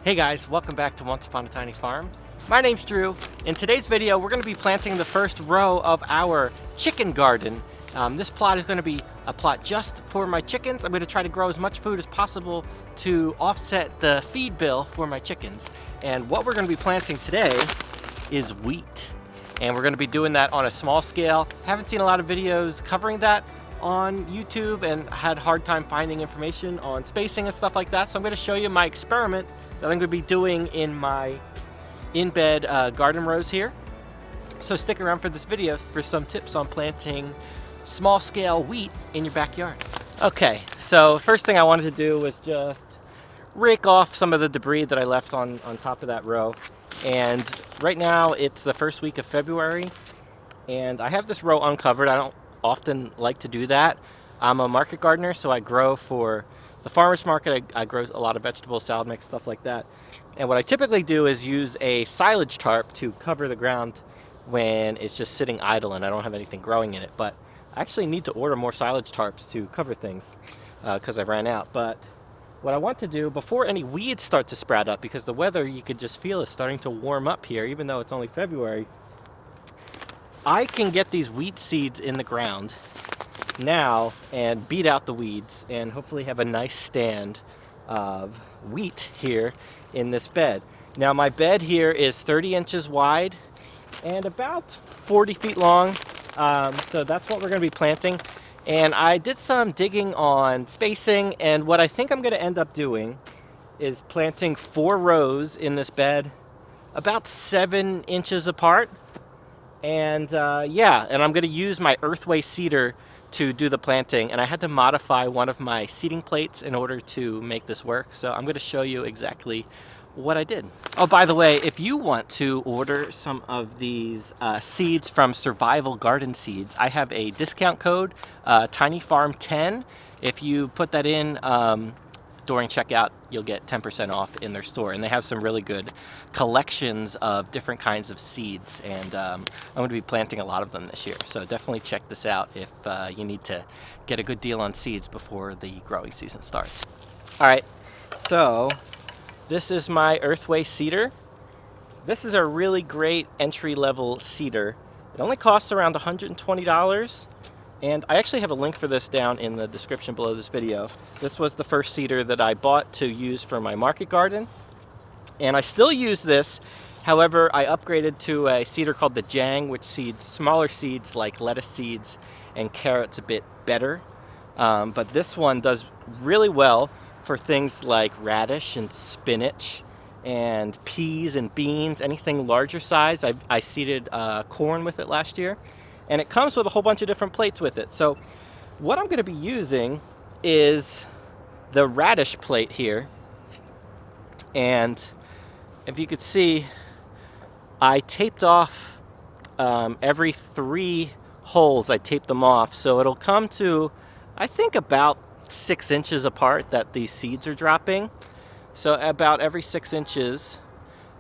Hey guys, welcome back to Once Upon a Tiny Farm. My name's Drew. In today's video, we're going to be planting the first row of our chicken garden. This plot is going to be a plot just for my chickens. I'm going to try to grow as much food as possible to offset the feed bill for my chickens. And what we're going to be planting today is wheat. And we're going to be doing that on a small scale. Haven't seen a lot of videos covering that on YouTube and had a hard time finding information on spacing and stuff like that. So I'm going to show you my experiment that I'm going to be doing in my in-bed garden rows here. So stick around for this video for some tips on planting small-scale wheat in your backyard. Okay, so first thing I wanted to do was just rake off some of the debris that I left on top of that row. And right now it's the first week of February and I have this row uncovered. I don't often like to do that. I'm a market gardener, so I grow for the farmer's market. I grow a lot of vegetables, salad mix, stuff like that. And what I typically do is use a silage tarp to cover the ground when it's just sitting idle and I don't have anything growing in it. But I actually need to order more silage tarps to cover things because I ran out. But what I want to do before any weeds start to sprout up, because the weather you could just feel is starting to warm up here, even though it's only February, I can get these wheat seeds in the ground now and beat out the weeds and hopefully have a nice stand of wheat here in this bed. Now my bed here is 30 inches wide and about 40 feet long, so that's what we're going to be planting. And I did some digging on spacing, and what I think I'm going to end up doing is planting 4 rows in this bed about 7 inches apart. And and I'm going to use my earthway seeder to do the planting, and I had to modify one of my seeding plates in order to make this work, so I'm going to show you exactly what I did. Oh, by the way, if you want to order some of these seeds from Survival Garden Seeds, I have a discount code, TinyFarm10. If you put that in during checkout, you'll get 10% off in their store, and they have some really good collections of different kinds of seeds, and I'm going to be planting a lot of them this year, so definitely check this out if you need to get a good deal on seeds before the growing season starts. Alright, so this is my earthway seeder. This is a really great entry-level seeder. It only costs around $120. And I actually have a link for this down in the description below this video. This was the first seeder that I bought to use for my market garden. And I still use this. However, I upgraded to a seeder called the Jang, which seeds smaller seeds like lettuce seeds and carrots a bit better. But this one does really well for things like radish and spinach and peas and beans, anything larger size. I seeded corn with it last year. And it comes with a whole bunch of different plates with it. So what I'm going to be using is the radish plate here. And if you could see, I taped off every 3 holes. I taped them off. So it'll come to, I think, about 6 inches apart that these seeds are dropping. So about every 6 inches,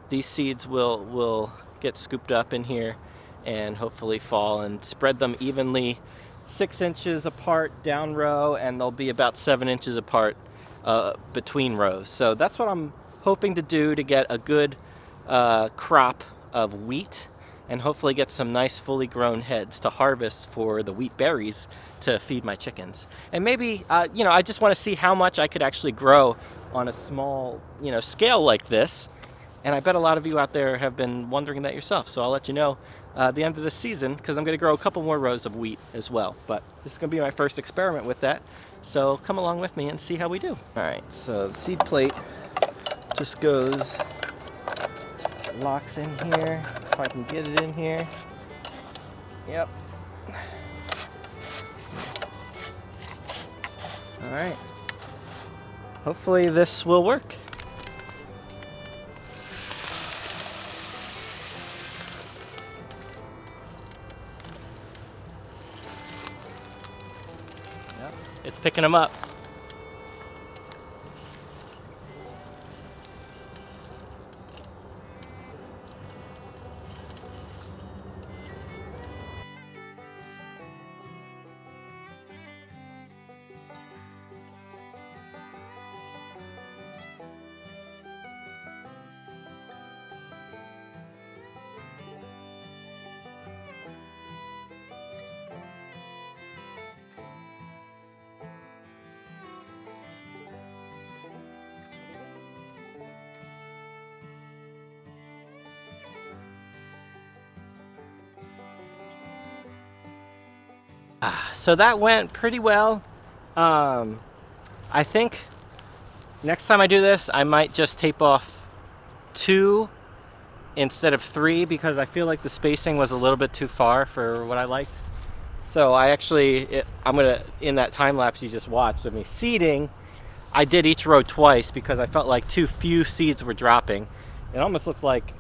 these seeds will get scooped up in here and hopefully fall, and spread them evenly 6 inches apart down row, and they'll be about 7 inches apart between rows. So that's what I'm hoping to do to get a good crop of wheat and hopefully get some nice fully grown heads to harvest for the wheat berries to feed my chickens. And maybe, I just want to see how much I could actually grow on a small, scale like this. And I bet a lot of you out there have been wondering that yourself, so I'll let you know at the end of the season, because I'm going to grow a couple more rows of wheat as well. But this is going to be my first experiment with that, so come along with me and see how we do. Alright, so the seed plate just goes, locks in here, if I can get it in here. Yep. Alright. Hopefully this will work. It's picking them up. So that went pretty well. I think next time I do this, I might just tape off 2 instead of 3 because I feel like the spacing was a little bit too far for what I liked. So I actually, I'm gonna, in that time lapse you just watched of me seeding, I did each row twice because I felt like too few seeds were dropping. It almost looked like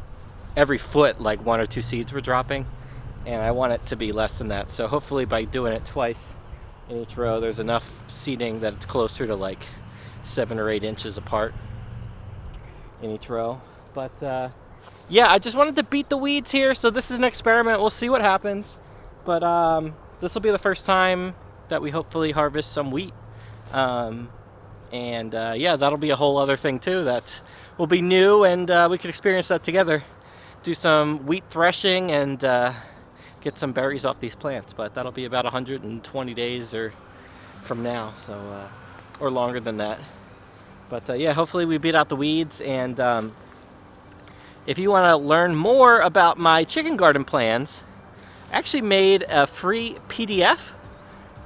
every foot like 1 or 2 seeds were dropping, and I want it to be less than that. So hopefully by doing it twice in each row, there's enough seeding that it's closer to like 7 or 8 inches apart in each row. But yeah, I just wanted to beat the weeds here. So this is an experiment. We'll see what happens. But this will be the first time that we hopefully harvest some wheat. Yeah, that'll be a whole other thing too that will be new, and we could experience that together. Do some wheat threshing and get some berries off these plants. But that'll be about 120 days or from now, so or longer than that. But yeah, hopefully we beat out the weeds. And if you want to learn more about my chicken garden plans, I actually made a free PDF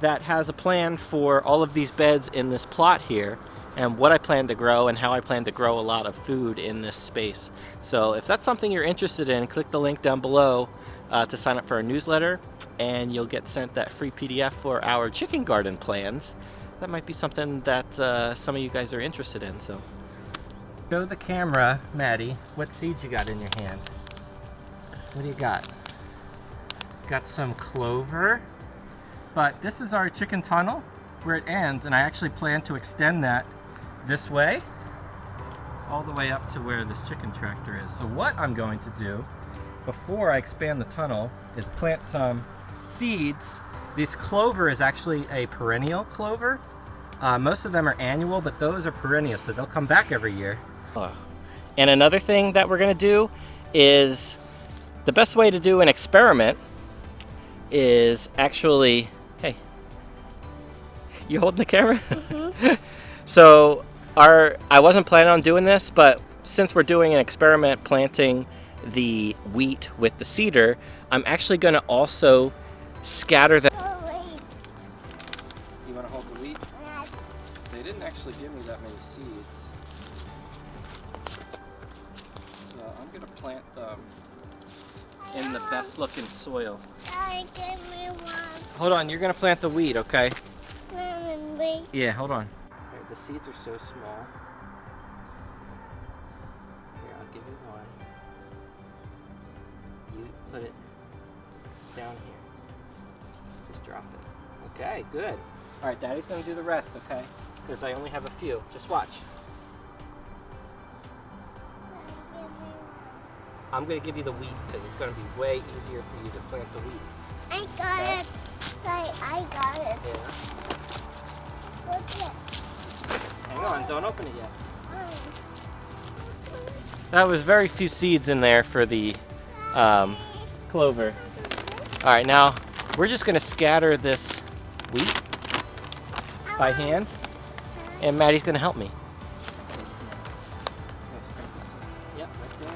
that has a plan for all of these beds in this plot here, and what I plan to grow and how I plan to grow a lot of food in this space. So if that's something you're interested in, click the link down below to sign up for our newsletter, and you'll get sent that free PDF for our chicken garden plans. That might be something that some of you guys are interested in. So show the camera, Maddie, what seeds you got in your hand. What do you got? Got some clover, but this is our chicken tunnel where it ends, and I actually plan to extend that this way all the way up to where this chicken tractor is. So what I'm going to do before I expand the tunnel is plant some seeds. This clover is actually a perennial clover. Most of them are annual, but those are perennial, so they'll come back every year. And another thing that we're gonna do is, the best way to do an experiment is actually, hey, you holding the camera? Mm-hmm. So I wasn't planning on doing this, but since we're doing an experiment planting the wheat with the cedar, I'm actually gonna also scatter them. You wanna hold the wheat? They didn't actually give me that many seeds. So I'm gonna plant them in the best looking soil. Give me one. Hold on, you're gonna plant the wheat, okay? Wait. Yeah, hold on. Right, the seeds are so small. Here, I'll give you one. You put it down here. Just drop it. Okay, good. All right, Daddy's gonna do the rest, okay? Because I only have a few. Just watch. I'm gonna give you the wheat because it's gonna be way easier for you to plant the wheat. I got it. I got it. Yeah. What's it? Hang on, don't open it yet. That was very few seeds in there for the clover. All right, now we're just gonna scatter this wheat by hand, and Maddie's gonna help me. Yep, right there.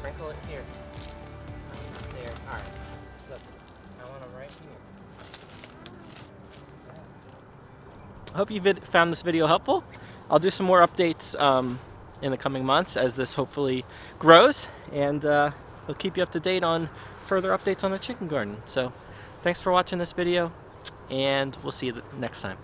Sprinkle it here. There. All right. Look, I want them right here. I hope you found this video helpful. I'll do some more updates in the coming months as this hopefully grows, and we'll keep you up to date on further updates on the chicken garden. So thanks for watching this video, and we'll see you next time.